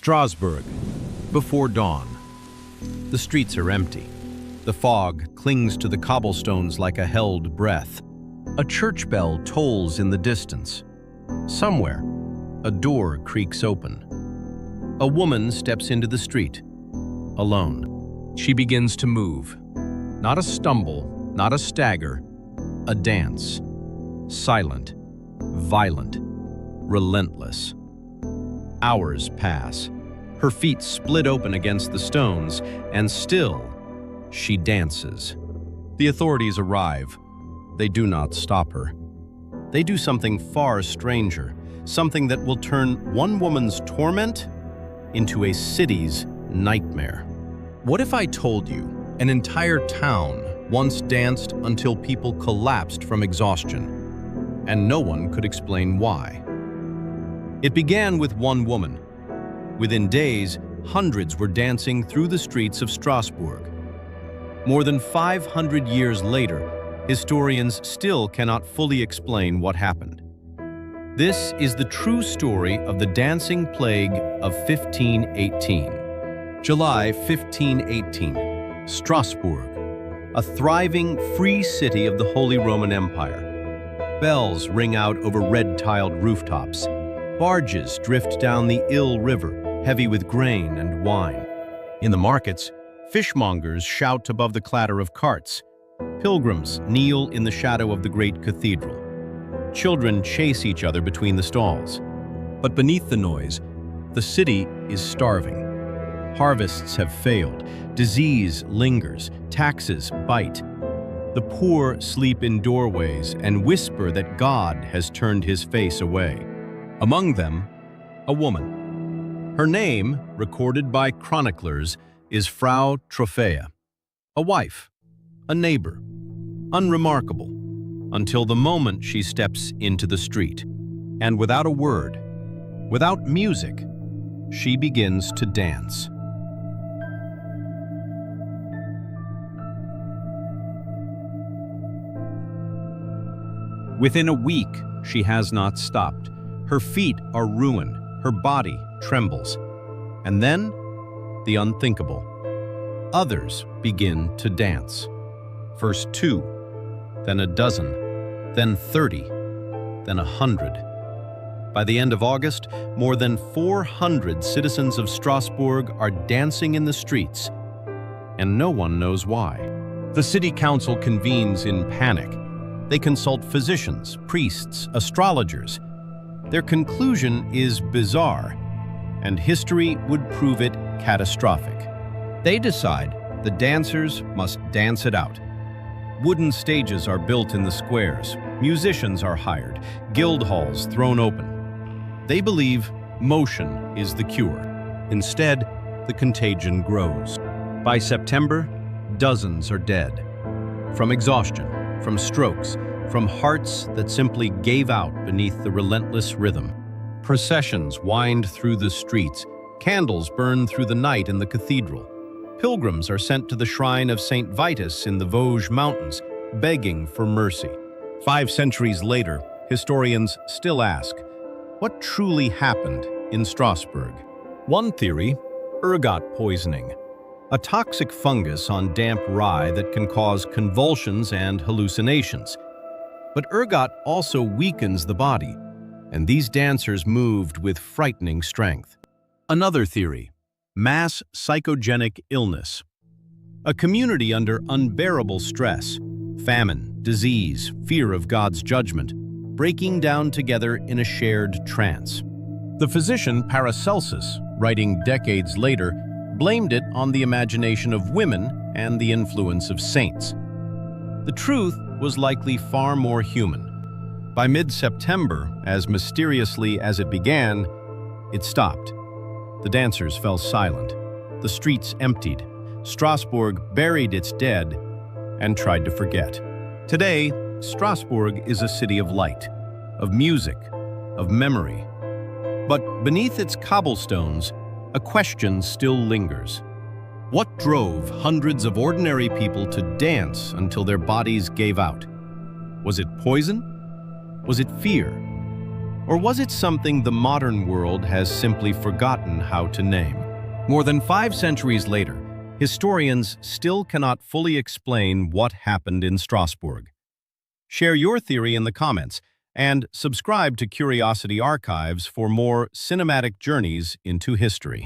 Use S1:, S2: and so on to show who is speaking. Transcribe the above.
S1: Strasbourg, before dawn. The streets are empty. The fog clings to the cobblestones like a held breath. A church bell tolls in the distance. Somewhere, a door creaks open. A woman steps into the street, alone. She begins to move. Not a stumble, not a stagger, a dance. Silent, violent, relentless. Hours pass. Her feet split open against the stones, and still, she dances. The authorities arrive. They do not stop her. They do something far stranger, something that will turn one woman's torment into a city's nightmare. What if I told you an entire town once danced until people collapsed from exhaustion, and no one could explain why? It began with one woman. Within days, hundreds were dancing through the streets of Strasbourg. More than 500 years later, historians still cannot fully explain what happened. This is the true story of the dancing plague of 1518. July 1518, Strasbourg, a thriving, free city of the Holy Roman Empire. Bells ring out over red-tiled rooftops. Barges drift down the Ill River, heavy with grain and wine. In the markets, fishmongers shout above the clatter of carts. Pilgrims kneel in the shadow of the great cathedral. Children chase each other between the stalls. But beneath the noise, the city is starving. Harvests have failed, disease lingers, taxes bite. The poor sleep in doorways and whisper that God has turned his face away. Among them, a woman. Her name, recorded by chroniclers, is Frau Troffea, a wife, a neighbor, unremarkable, until the moment she steps into the street. And without a word, without music, she begins to dance. Within a week, she has not stopped. Her feet are ruined, her body trembles. And then, the unthinkable. Others begin to dance. First 2, then a dozen, then 30, then 100. By the end of August, more than 400 citizens of Strasbourg are dancing in the streets, and no one knows why. The city council convenes in panic. They consult physicians, priests, astrologers. Their conclusion is bizarre, and history would prove it catastrophic. They decide the dancers must dance it out. Wooden stages are built in the squares, musicians are hired, guild halls thrown open. They believe motion is the cure. Instead, the contagion grows. By September, dozens are dead. From exhaustion, from strokes, from hearts that simply gave out beneath the relentless rhythm. Processions wind through the streets, candles burn through the night in the cathedral. Pilgrims are sent to the shrine of St. Vitus in the Vosges Mountains, begging for mercy. 5 centuries later, historians still ask, what truly happened in Strasbourg? One theory, ergot poisoning, a toxic fungus on damp rye that can cause convulsions and hallucinations. But ergot also weakens the body, and these dancers moved with frightening strength. Another theory, mass psychogenic illness. A community under unbearable stress, famine, disease, fear of God's judgment, breaking down together in a shared trance. The physician Paracelsus, writing decades later, blamed it on the imagination of women and the influence of saints. The truth was likely far more human. By mid-September, as mysteriously as it began, it stopped. The dancers fell silent. The streets emptied. Strasbourg buried its dead and tried to forget. Today, Strasbourg is a city of light, of music, of memory. But beneath its cobblestones, a question still lingers. What drove hundreds of ordinary people to dance until their bodies gave out? Was it poison? Was it fear? Or was it something the modern world has simply forgotten how to name? More than 5 centuries later, historians still cannot fully explain what happened in Strasbourg. Share your theory in the comments and subscribe to Curiosity Archives for more cinematic journeys into history.